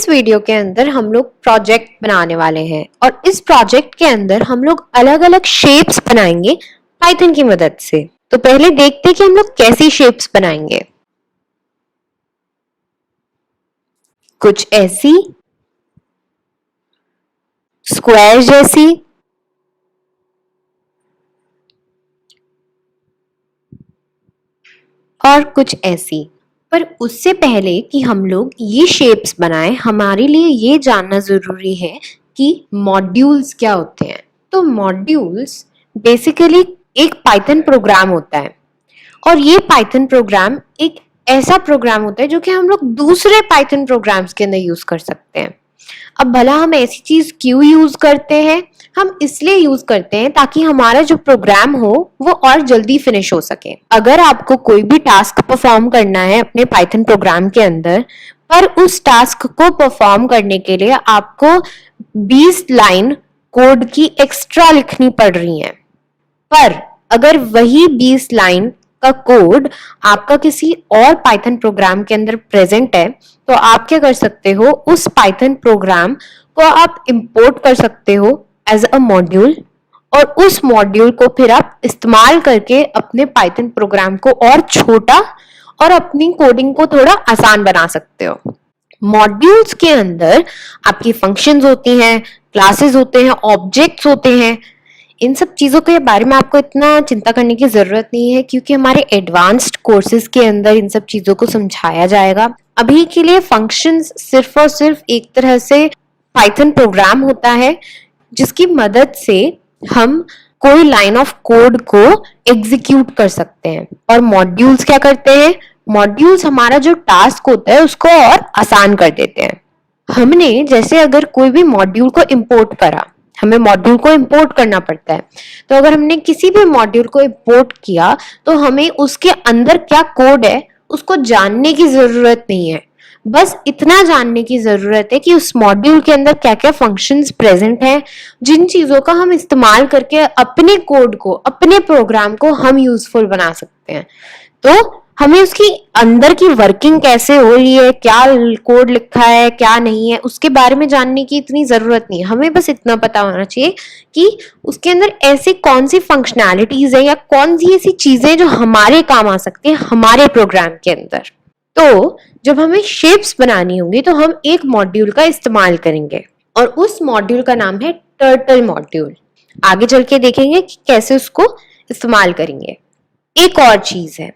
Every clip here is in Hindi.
इस वीडियो के अंदर हम लोग प्रोजेक्ट बनाने वाले हैं और इस प्रोजेक्ट के अंदर हम लोग अलग अलग शेप्स बनाएंगे पाइथन की मदद से। तो पहले देखते हैं कि हम लोग कैसी शेप्स बनाएंगे। कुछ ऐसी, स्क्वायर जैसी, और कुछ ऐसी। पर उससे पहले कि हम लोग ये शेप्स बनाएं, हमारे लिए ये जानना जरूरी है कि मॉड्यूल्स क्या होते हैं। तो मॉड्यूल्स बेसिकली एक पाइथन प्रोग्राम होता है और ये पाइथन प्रोग्राम एक ऐसा प्रोग्राम होता है जो कि हम लोग दूसरे पाइथन प्रोग्राम्स के अंदर यूज कर सकते हैं। अब भला हम ऐसी चीज क्यों यूज करते हैं? हम इसलिए यूज करते हैं ताकि हमारा जो प्रोग्राम हो वो और जल्दी फिनिश हो सके। अगर आपको कोई भी टास्क परफॉर्म करना है अपने पाइथन प्रोग्राम के अंदर, पर उस टास्क को परफॉर्म करने के लिए आपको 20 लाइन कोड की एक्स्ट्रा लिखनी पड़ रही है, पर अगर वही 20 लाइन का कोड आपका किसी और पाइथन प्रोग्राम के अंदर प्रेजेंट है, तो आप क्या कर सकते हो, उस पाइथन प्रोग्राम को आप इंपोर्ट कर सकते हो एज अ मॉड्यूल और उस मॉड्यूल को फिर आप इस्तेमाल करके अपने पाइथन प्रोग्राम को और छोटा और अपनी कोडिंग को थोड़ा आसान बना सकते हो। मॉड्यूल्स के अंदर आपकी फंक्शंस होती हैं, क्लासेस होते हैं, ऑब्जेक्ट्स होते हैं। इन सब चीजों के बारे में आपको इतना चिंता करने की जरूरत नहीं है क्योंकि हमारे एडवांस्ड कोर्सेज के अंदर इन सब चीजों को समझाया जाएगा। अभी के लिए फंक्शंस सिर्फ और सिर्फ एक तरह से पाइथन प्रोग्राम होता है जिसकी मदद से हम कोई लाइन ऑफ कोड को एग्जीक्यूट कर सकते हैं। और मॉड्यूल्स क्या करते हैं? मॉड्यूल्स हमारा जो टास्क होता है उसको और आसान कर देते हैं। हमने जैसे अगर कोई भी मॉड्यूल को इंपोर्ट करा, हमें मॉड्यूल को इंपोर्ट करना पड़ता है, तो अगर हमने किसी भी मॉड्यूल को इंपोर्ट किया तो हमें उसके अंदर क्या कोड है उसको जानने की जरूरत नहीं है। बस इतना जानने की जरूरत है कि उस मॉड्यूल के अंदर क्या क्या फंक्शंस प्रेजेंट हैं, जिन चीजों का हम इस्तेमाल करके अपने कोड को, अपने प्रोग्राम को हम यूजफुल बना सकते हैं। तो हमें उसकी अंदर की वर्किंग कैसे हो रही है, क्या कोड लिखा है, क्या नहीं है, उसके बारे में जानने की इतनी जरूरत नहीं है। हमें बस इतना पता होना चाहिए कि उसके अंदर ऐसी कौन सी फंक्शनैलिटीज है या कौन सी ऐसी चीजें जो हमारे काम आ सकती है हमारे प्रोग्राम के अंदर। तो जब हमें शेप्स बनानी होंगी तो हम एक मॉड्यूल का इस्तेमाल करेंगे और उस मॉड्यूल का नाम है टर्टल मॉड्यूल। आगे चल के देखेंगे कि कैसे उसको इस्तेमाल करेंगे। एक और चीज है,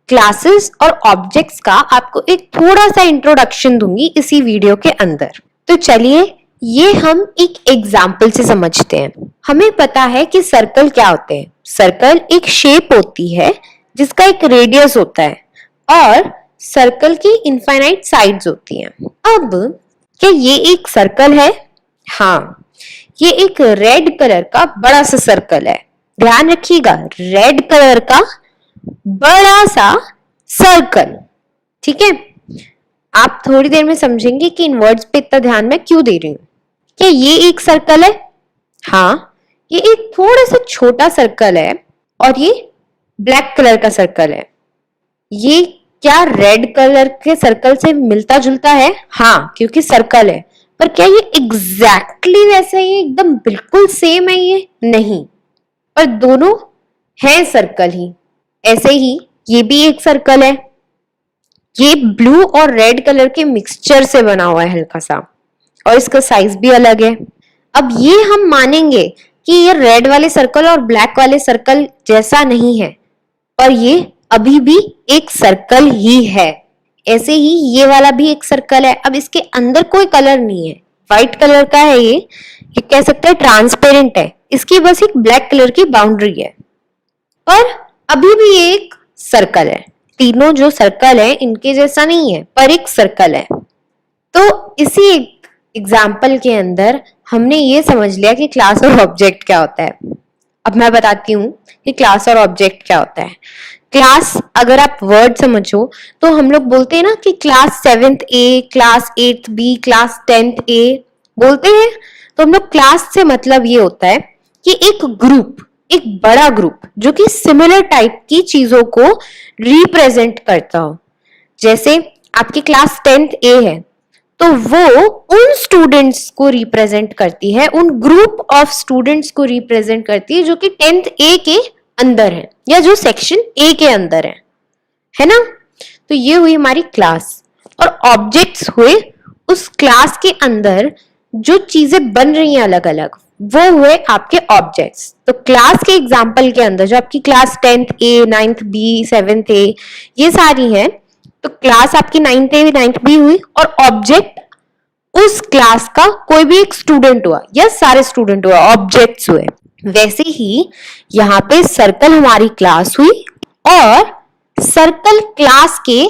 क्लासेस और ऑब्जेक्ट्स का आपको एक थोड़ा सा इंट्रोडक्शन दूंगी इसी वीडियो के अंदर। तो चलिए ये हम एक एग्जाम्पल से समझते हैं। हमें पता है कि सर्कल क्या होते हैं। सर्कल एक शेप होती है जिसका एक रेडियस होता है और सर्कल की इनफाइनाइट साइड्स होती हैं। अब क्या ये एक सर्कल है? हाँ, ये एक रेड कलर का बड़ा सा सर्कल है। ध्यान रखिएगा, रेड कलर का बड़ा सा सर्कल। ठीक है, आप थोड़ी देर में समझेंगे कि इन वर्ड्स पे इतना ध्यान मैं क्यों दे रही हूं। क्या ये एक सर्कल है? हाँ, ये एक थोड़ा सा छोटा सर्कल है और ये ब्लैक कलर का सर्कल है। ये क्या रेड कलर के सर्कल से मिलता जुलता है? हाँ, क्योंकि सर्कल है। पर क्या ये एग्जैक्टली वैसा ही एकदम बिल्कुल सेम है? ये नहीं, पर दोनों हैं सर्कल ही। ऐसे ही ये भी एक सर्कल है। ये ब्लू और रेड कलर के मिक्सचर से बना हुआ है हल्का सा, और इसका साइज भी अलग है। अब ये हम मानेंगे कि ये रेड वाले सर्कल और ब्लैक वाले सर्कल जैसा नहीं है, पर ये अभी भी एक सर्कल ही है। ऐसे ही ये वाला भी एक सर्कल है। अब इसके अंदर कोई कलर नहीं है, व्हाइट कलर का है। ये कह सकते हैं ट्रांसपेरेंट है। इसकी बस एक ब्लैक कलर की बाउंड्री है, पर अभी भी एक सर्कल है। तीनों जो सर्कल है इनके जैसा नहीं है, पर एक सर्कल है। तो इसी एग्जाम्पल के अंदर हमने ये समझ लिया कि क्लास और ऑब्जेक्ट क्या होता है। अब मैं बताती हूँ कि क्लास और ऑब्जेक्ट क्या होता है। क्लास अगर आप वर्ड समझो तो हम लोग बोलते हैं ना कि class 7th A, class 8th B, class 10th A बोलते हैं। तो हम लोग क्लास से मतलब ये होता है कि एक ग्रुप, एक बड़ा ग्रुप जो कि सिमिलर टाइप की चीजों को रिप्रेजेंट करता हो। जैसे आपकी क्लास 10th A है तो वो उन स्टूडेंट्स को रिप्रेजेंट करती है, उन ग्रुप ऑफ स्टूडेंट्स को रिप्रेजेंट करती है जो कि 10th ए के अंदर है या जो सेक्शन ए के अंदर है ना। तो ये हुई हमारी क्लास, और ऑब्जेक्ट्स हुए उस क्लास के अंदर जो चीजें बन रही हैं अलग अलग, वो हुए आपके ऑब्जेक्ट्स। तो क्लास के एग्जाम्पल के अंदर जो आपकी क्लास 10th ए, 9th बी, 7th ए, ये सारी हैं, तो क्लास आपकी 9th ए, 9th बी हुई, और ऑब्जेक्ट उस क्लास का कोई भी एक स्टूडेंट हुआ या सारे स्टूडेंट हुआ, ऑब्जेक्ट्स हुए। वैसे ही यहाँ पे सर्कल हमारी क्लास हुई और सर्कल क्लास के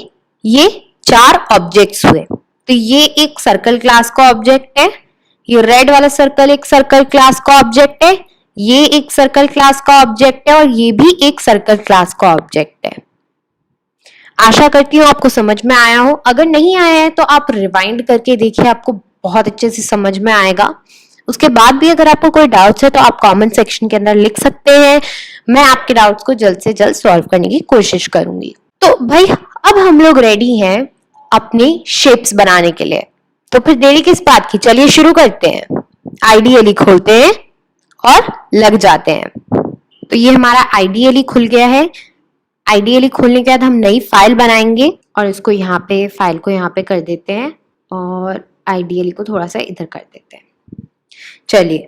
ये 4 ऑब्जेक्ट्स हुए। तो ये एक सर्कल क्लास का ऑब्जेक्ट है, ये रेड वाला सर्कल एक सर्कल क्लास का ऑब्जेक्ट है, ये एक सर्कल क्लास का ऑब्जेक्ट है, और ये भी एक सर्कल क्लास का ऑब्जेक्ट है। आशा करती हूँ आपको समझ में आया हो। अगर नहीं आया है तो आप रिवाइंड करके देखिए, आपको बहुत अच्छे से समझ में आएगा। उसके बाद भी अगर आपको कोई डाउट्स है तो आप कमेंट सेक्शन के अंदर लिख सकते हैं, मैं आपके डाउट्स को जल्द से जल्द सॉल्व करने की कोशिश करूंगी। तो भाई अब हम लोग रेडी हैं अपने शेप्स बनाने के लिए, तो फिर देरी किस बात की, चलिए शुरू करते हैं। आइडियली खोलते हैं और लग जाते हैं। तो ये हमारा आइडियली खुल गया है। आइडियली खोलने के बाद हम नई फाइल बनाएंगे और इसको यहाँ पे, फाइल को यहाँ पे कर देते हैं और आइडियली को थोड़ा सा इधर कर देते हैं। चलिए,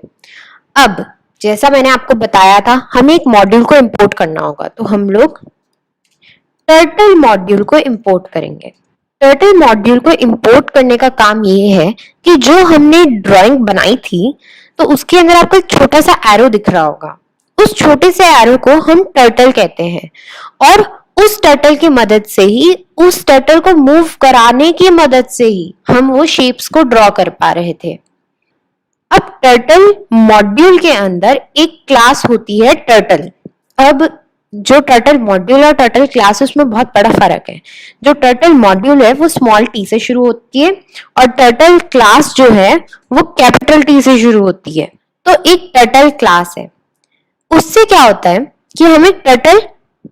अब जैसा मैंने आपको बताया था हमें एक मॉड्यूल को इंपोर्ट करना होगा, तो हम लोग टर्टल मॉड्यूल को इंपोर्ट करेंगे। टर्टल मॉड्यूल को इंपोर्ट करने का काम ये है कि जो हमने ड्राइंग बनाई थी तो उसके अंदर आपको एक छोटा सा एरो दिख रहा होगा, उस छोटे से एरो को हम टर्टल कहते हैं, और उस टर्टल की मदद से ही, उस टर्टल को मूव कराने की मदद से ही हम वो शेप्स को ड्रॉ कर पा रहे थे। अब टर्टल मॉड्यूल के अंदर एक क्लास होती है टर्टल। अब जो टर्टल मॉड्यूल और टर्टल क्लास, उसमें बहुत बड़ा फर्क है। जो टर्टल मॉड्यूल है वो स्मॉल टी से शुरू होती है और टर्टल क्लास जो है वो कैपिटल टी से शुरू होती है। तो एक टर्टल क्लास है, उससे क्या होता है कि हम एक टर्टल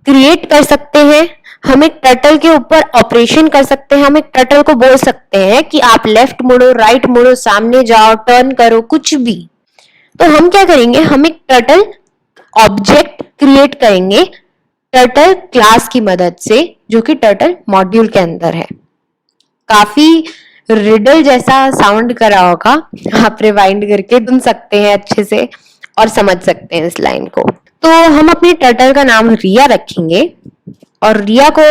क्रिएट कर सकते हैं, हम एक टर्टल के ऊपर ऑपरेशन कर सकते हैं, हम एक टर्टल को बोल सकते हैं कि आप लेफ्ट मुड़ो, राइट मुड़ो, सामने जाओ, टर्न करो, कुछ भी। तो हम क्या करेंगे, हम एक टर्टल ऑब्जेक्ट क्रिएट करेंगे टर्टल क्लास की मदद से, जो कि टर्टल मॉड्यूल के अंदर है। काफी रिडल जैसा साउंड कर रहा होगा, आप रिवाइंड करके सुन सकते हैं अच्छे से और समझ सकते हैं इस लाइन को। तो हम अपनी टर्टल का नाम रिया रखेंगे और रिया को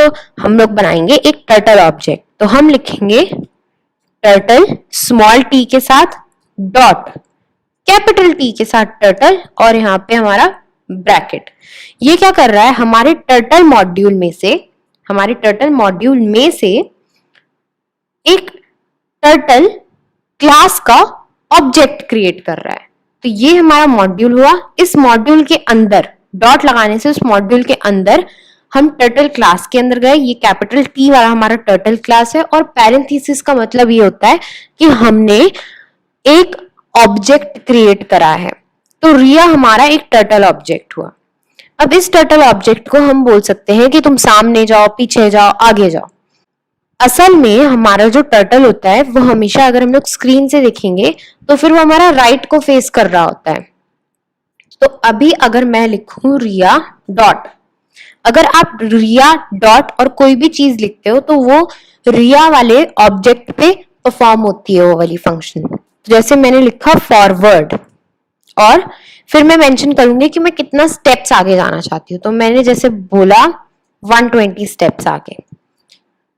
हम लोग बनाएंगे एक टर्टल ऑब्जेक्ट। तो हम लिखेंगे टर्टल स्मॉल टी के साथ डॉट कैपिटल टी के साथ टर्टल और यहाँ पे हमारा ब्रैकेट। ये क्या कर रहा है, हमारे टर्टल मॉड्यूल में से एक टर्टल क्लास का ऑब्जेक्ट क्रिएट कर रहा है। तो ये हमारा मॉड्यूल हुआ। इस मॉड्यूल के अंदर डॉट लगाने से उस मॉड्यूल के अंदर हम टर्टल क्लास के अंदर गए। ये कैपिटल टी वाला हमारा टर्टल क्लास है और पैरेंथेसिस का मतलब ये होता है कि हमने एक ऑब्जेक्ट क्रिएट करा है। तो रिया हमारा एक टर्टल ऑब्जेक्ट हुआ। अब इस टर्टल ऑब्जेक्ट को हम बोल सकते हैं कि तुम सामने जाओ, पीछे जाओ, आगे जाओ। असल में हमारा जो टर्टल होता है वो हमेशा, अगर हम लोग स्क्रीन से देखेंगे तो फिर वो हमारा राइट को फेस कर रहा होता है। तो अभी अगर मैं लिखूं रिया डॉट, अगर आप रिया डॉट और कोई भी चीज लिखते हो तो वो रिया वाले ऑब्जेक्ट पे परफॉर्म होती है वो वाली फंक्शन। जैसे मैंने लिखा फॉरवर्ड और फिर मैं मेंशन करूंगी कि मैं कितना स्टेप्स आगे जाना चाहती हूँ। तो मैंने जैसे बोला 120 स्टेप्स आगे,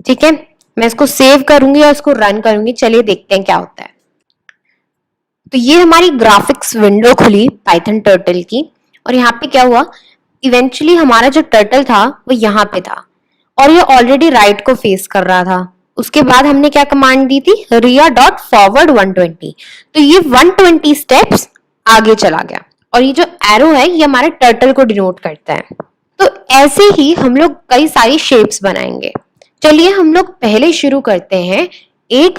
ठीक है। मैं इसको सेव करूंगी और इसको रन करूंगी। चलिए देखते हैं क्या होता है। तो ये हमारी ग्राफिक्स विंडो खुली पाइथन टर्टल की और यहाँ पे क्या हुआ, इवेंचुअली हमारा जो टर्टल था वो यहाँ पे था और ये ऑलरेडी राइट को फेस कर रहा था। उसके बाद हमने क्या कमांड दी थी, रिया डॉट फॉरवर्ड 120। तो ये 120 स्टेप्स आगे चला गया और ये जो एरो है ये हमारे टर्टल को डिनोट करता है। तो ऐसे ही हम लोग कई सारी शेप्स बनाएंगे। चलिए हम लोग पहले शुरू करते हैं एक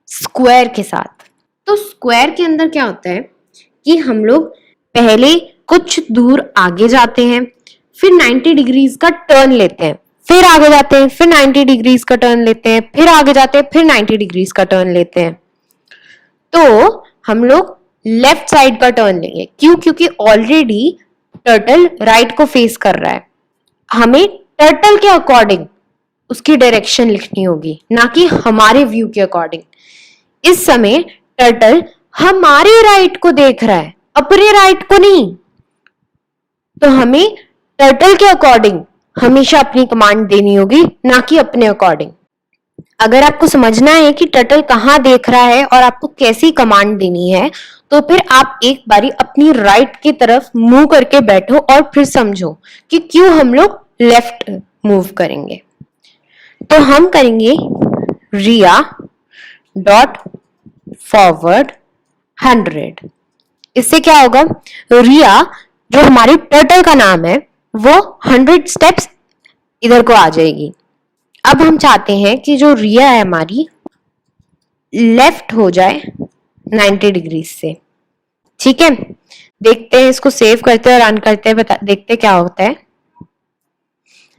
स्क्वायर के साथ। तो स्क्वायर के अंदर क्या होता है कि हम लोग पहले कुछ दूर आगे जाते हैं, फिर 90 डिग्रीज का टर्न लेते हैं, फिर आगे जाते हैं, फिर 90 डिग्रीज का टर्न लेते हैं, फिर आगे जाते हैं, फिर 90 डिग्रीज का टर्न लेते हैं। तो हम लोग लेफ्ट साइड का टर्न लेंगे। क्यों? क्योंकि ऑलरेडी टर्टल राइट को फेस कर रहा है। हमें टर्टल के अकॉर्डिंग उसकी डायरेक्शन लिखनी होगी, ना कि हमारे व्यू के अकॉर्डिंग। इस समय टर्टल हमारे राइट को देख रहा है, अपने राइट को नहीं। तो हमें टर्टल के अकॉर्डिंग हमेशा अपनी कमांड देनी होगी, ना कि अपने अकॉर्डिंग। अगर आपको समझना है कि टर्टल कहाँ देख रहा है और आपको कैसी कमांड देनी है, तो फिर आप एक बारी अपनी राइट की तरफ मूव करके बैठो और फिर समझो कि क्यों हम लोग लेफ्ट मूव करेंगे। तो हम करेंगे रिया डॉट फॉरवर्ड 100। इससे क्या होगा, रिया जो हमारी टर्टल का नाम है वो 100 स्टेप्स इधर को आ जाएगी। अब हम चाहते हैं कि जो रिया है हमारी लेफ्ट हो जाए 90 डिग्री से। ठीक है, देखते हैं, इसको सेव करते हैं, रन करते हैं, देखते क्या होता है।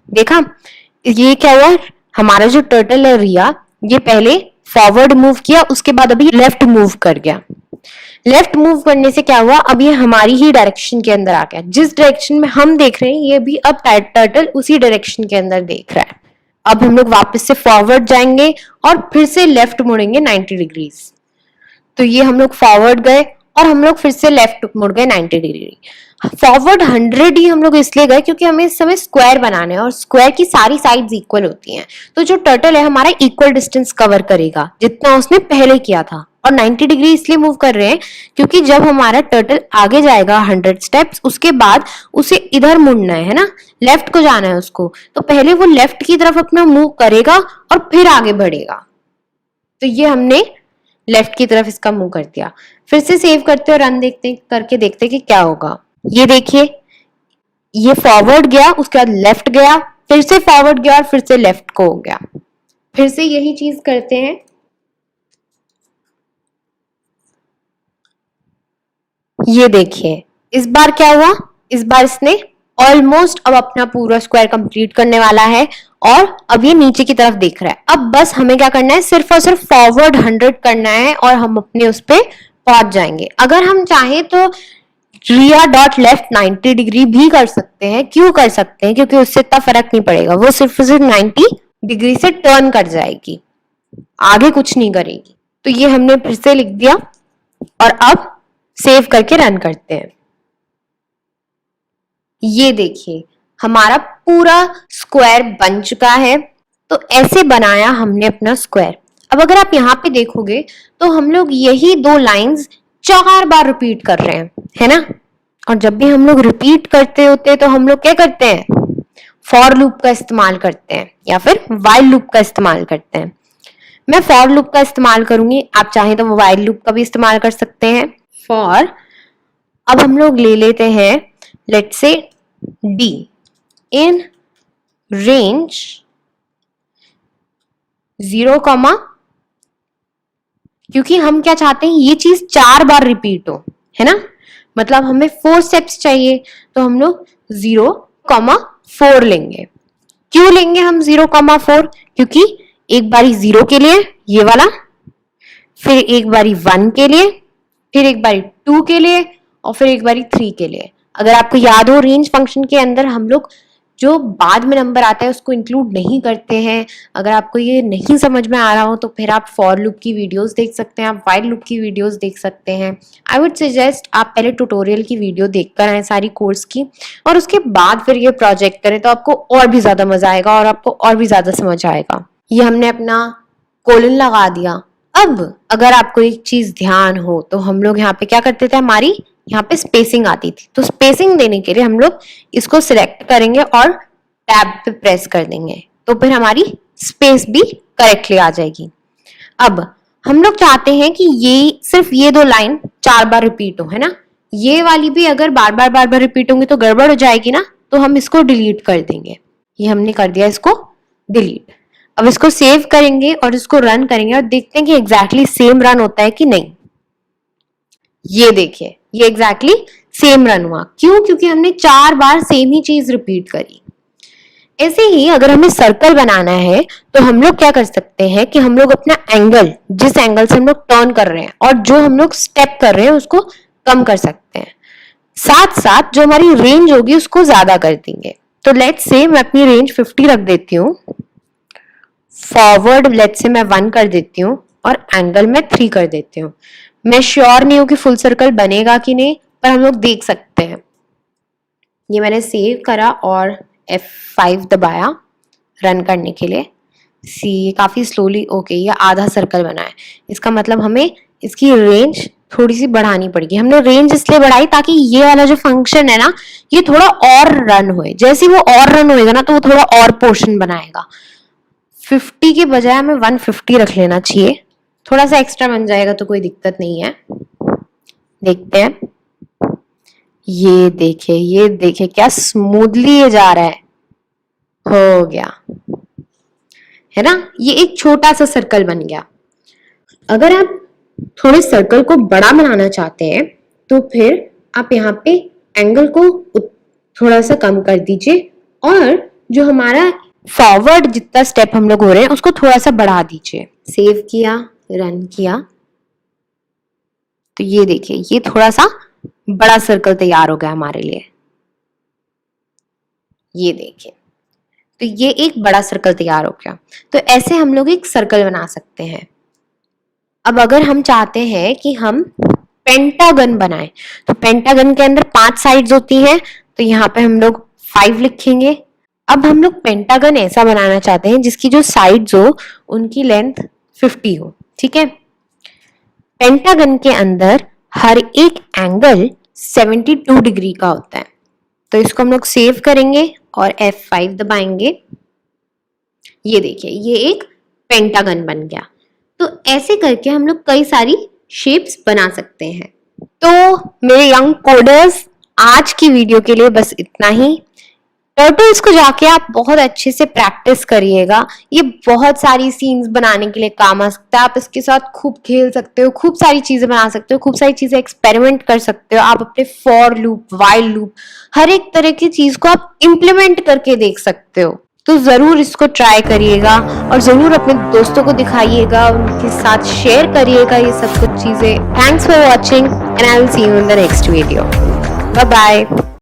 देखा, ये क्या हुआ, हमारा जो टर्टल है रिया, ये पहले फॉरवर्ड मूव किया, उसके बाद अभी लेफ्ट मूव कर गया। लेफ्ट मूव करने से क्या हुआ, अब ये हमारी ही डायरेक्शन के अंदर आ गया। जिस डायरेक्शन में हम देख रहे हैं, ये भी अब टर्टल उसी डायरेक्शन के अंदर देख रहा है। अब हम लोग वापस से फॉरवर्ड जाएंगे और फिर से लेफ्ट मुड़ेंगे 90 डिग्रीज। तो ये हम लोग फॉरवर्ड गए और हम लोग फिर से लेफ्ट मुड़ गए 90 डिग्री। फॉरवर्ड 100 ही हम लोग इसलिए गए क्योंकि हमें इस समय स्क्वायर बनाना है और स्क्वायर की सारी साइड्स इक्वल होती हैं। तो जो टर्टल है हमारा इक्वल डिस्टेंस कवर करेगा जितना उसने पहले किया था। और 90 डिग्री इसलिए मूव कर रहे हैं क्योंकि जब हमारा टर्टल आगे जाएगा 100 स्टेप्स, उसके बाद उसे इधर मुड़ना है ना, लेफ्ट को जाना है उसको। तो पहले वो लेफ्ट की तरफ अपना मूव करेगा और फिर आगे बढ़ेगा। तो ये हमने लेफ्ट की तरफ इसका मूव कर दिया। फिर से सेव करते और रन करके देखते कि क्या होगा। ये देखिए, ये फॉरवर्ड गया, उसके बाद लेफ्ट गया, फिर से फॉरवर्ड गया और फिर से लेफ्ट को हो गया। फिर से यही चीज करते हैं। ये देखिए, इस बार क्या हुआ, इस बार इसने ऑलमोस्ट अब अपना पूरा स्क्वायर कंप्लीट करने वाला है और अब ये नीचे की तरफ देख रहा है। अब बस हमें क्या करना है, सिर्फ और सिर्फ फॉरवर्ड 100 करना है और हम अपने उस पर पहुंच जाएंगे। अगर हम चाहें तो रिया डॉट लेफ्ट 90 डिग्री भी कर सकते हैं। क्यों कर सकते हैं? क्योंकि उससे इतना फर्क नहीं पड़ेगा, वो सिर्फ 90 डिग्री से टर्न कर जाएगी, आगे कुछ नहीं करेगी। तो ये हमने फिर से लिख दिया और अब सेव करके रन करते हैं। ये देखिए, हमारा पूरा स्क्वायर बन चुका है। तो ऐसे बनाया हमने अपना स्क्वायर। अब अगर आप यहाँ पे देखोगे तो हम लोग यही दो लाइंस 4 बार रिपीट कर रहे हैं, है ना। और जब भी हम लोग रिपीट करते होते हैं तो हम लोग क्या करते हैं, फॉर लूप का इस्तेमाल करते हैं या फिर वाइल लूप का इस्तेमाल करते हैं। मैं फॉर लूप का इस्तेमाल करूंगी, आप चाहें तो वाइल लूप का भी इस्तेमाल कर सकते हैं। फॉर, अब हम लोग ले लेते हैं let's say D in range 0, क्योंकि हम क्या चाहते हैं, ये चीज 4 बार रिपीट हो, है ना। मतलब हमें 4 स्टेप्स चाहिए, तो हम लोग 0,4 लेंगे। क्यों लेंगे हम 0,4? क्योंकि एक बारी 0 के लिए ये वाला, फिर एक बारी 1 के लिए, फिर एक बारी 2 के लिए और फिर एक बारी 3 के लिए। अगर आपको याद हो, रेंज फंक्शन के अंदर हम लोग जो बाद में नंबर आता है उसको इंक्लूड नहीं करते हैं। अगर आपको ये नहीं समझ में आ रहा हो तो फिर आप फॉर लूप की वीडियोस देख सकते हैं, आप वाइल लूप की वीडियोस देख सकते हैं। आई वुड सजेस्ट आप पहले ट्यूटोरियल की वीडियो देखकर आए सारी कोर्स की, और उसके बाद फिर ये प्रोजेक्ट करें तो आपको और भी ज्यादा मजा आएगा और आपको और भी ज्यादा समझ आएगा। ये हमने अपना कोलन लगा दिया। अब अगर आपको एक चीज ध्यान हो तो हम लोग यहाँ पे क्या करते थे, हमारी यहाँ पे स्पेसिंग आती थी। तो स्पेसिंग देने के लिए हम लोग इसको सिलेक्ट करेंगे और टैब पे प्रेस कर देंगे, तो फिर हमारी स्पेस भी करेक्टली आ जाएगी। अब हम लोग चाहते हैं कि ये सिर्फ ये 2 लाइन 4 बार रिपीट हो, है ना। ये वाली भी अगर बार बार रिपीट होंगी तो गड़बड़ हो जाएगी ना, तो हम इसको डिलीट कर देंगे। ये हमने कर दिया इसको डिलीट। अब इसको सेव करेंगे और इसको रन करेंगे और देखते हैं कि एग्जैक्टली सेम रन होता है कि नहीं। ये देखिए, ये एग्जैक्टली सेम रन हुआ। क्यों? क्योंकि हमने 4 बार सेम ही चीज रिपीट करी। ऐसे ही अगर हमें सर्कल बनाना है तो हम लोग क्या कर सकते हैं कि हम लोग अपना एंगल, जिस एंगल से हम लोग टर्न कर रहे हैं और जो हम लोग स्टेप कर रहे हैं उसको कम कर सकते हैं, साथ साथ जो हमारी रेंज होगी उसको ज्यादा कर देंगे। तो लेट्स से मैं अपनी रेंज 50 रख देती हूँ, फॉरवर्ड लेट्स से मैं 1 कर देती हूँ और एंगल में 3 कर देती हूँ। मैं श्योर नहीं हूँ कि फुल सर्कल बनेगा कि नहीं, पर हम लोग देख सकते हैं। ये मैंने सेव करा और F5 दबाया रन करने के लिए। सी ये काफी स्लोली, ओके ये आधा सर्कल बना है, इसका मतलब हमें इसकी रेंज थोड़ी सी बढ़ानी पड़ेगी। हमने रेंज इसलिए बढ़ाई ताकि ये वाला जो फंक्शन है ना ये थोड़ा और रन होए, जैसे वो और रन होएगा ना तो वो थोड़ा और पोर्शन बनाएगा। 50 के बजाय हमें 150 रख लेना चाहिए, थोड़ा सा एक्स्ट्रा बन जाएगा तो कोई दिक्कत नहीं है। देखते हैं, ये देखिए क्या स्मूथली ये जा रहा है, हो गया है ना। ये एक छोटा सा सर्कल बन गया। अगर आप थोड़े सर्कल को बड़ा बनाना चाहते हैं तो फिर आप यहाँ पे एंगल को थोड़ा सा कम कर दीजिए और जो हमारा फॉरवर्ड जितना स्टेप हम लोग हो रहे हैं उसको थोड़ा सा बढ़ा दीजिए। सेव किया, रन किया, तो ये देखिए ये थोड़ा सा बड़ा सर्कल तैयार हो गया हमारे लिए। ये देखिए, तो ये एक बड़ा सर्कल तैयार हो गया। तो ऐसे हम लोग एक सर्कल बना सकते हैं। अब अगर हम चाहते हैं कि हम पेंटागन बनाएं, तो पेंटागन के अंदर 5 साइड्स होती हैं, तो यहाँ पे हम लोग 5 लिखेंगे। अब हम लोग पेंटागन ऐसा बनाना चाहते हैं जिसकी जो साइड्स हो उनकी लेंथ 50 हो, ठीक है। पेंटागन के अंदर हर एक एंगल 72 डिग्री का होता है। तो इसको हम लोग सेव करेंगे और F5 दबाएंगे। ये देखिए ये एक पेंटागन बन गया। तो ऐसे करके हम लोग कई सारी शेप्स बना सकते हैं। तो मेरे यंग कोडर्स, आज की वीडियो के लिए बस इतना ही। टर्टल्स को जाके आप बहुत अच्छे से प्रैक्टिस करिएगा, ये बहुत सारी सीन्स बनाने के लिए काम आ सकता है। आप इसके साथ खूब खेल सकते हो, खूब सारी चीजें बना सकते हो, खूब सारी चीजें एक्सपेरिमेंट कर सकते हो। आप अपने फॉर लूप, वाइल लूप, हर एक तरह की चीज को आप इम्प्लीमेंट करके देख सकते हो। तो जरूर इसको ट्राई करिएगा और जरूर अपने दोस्तों को दिखाइएगा, उनके साथ शेयर करिएगा ये सब कुछ चीजें। Thanks for watching and I will see you in the next video. Bye bye.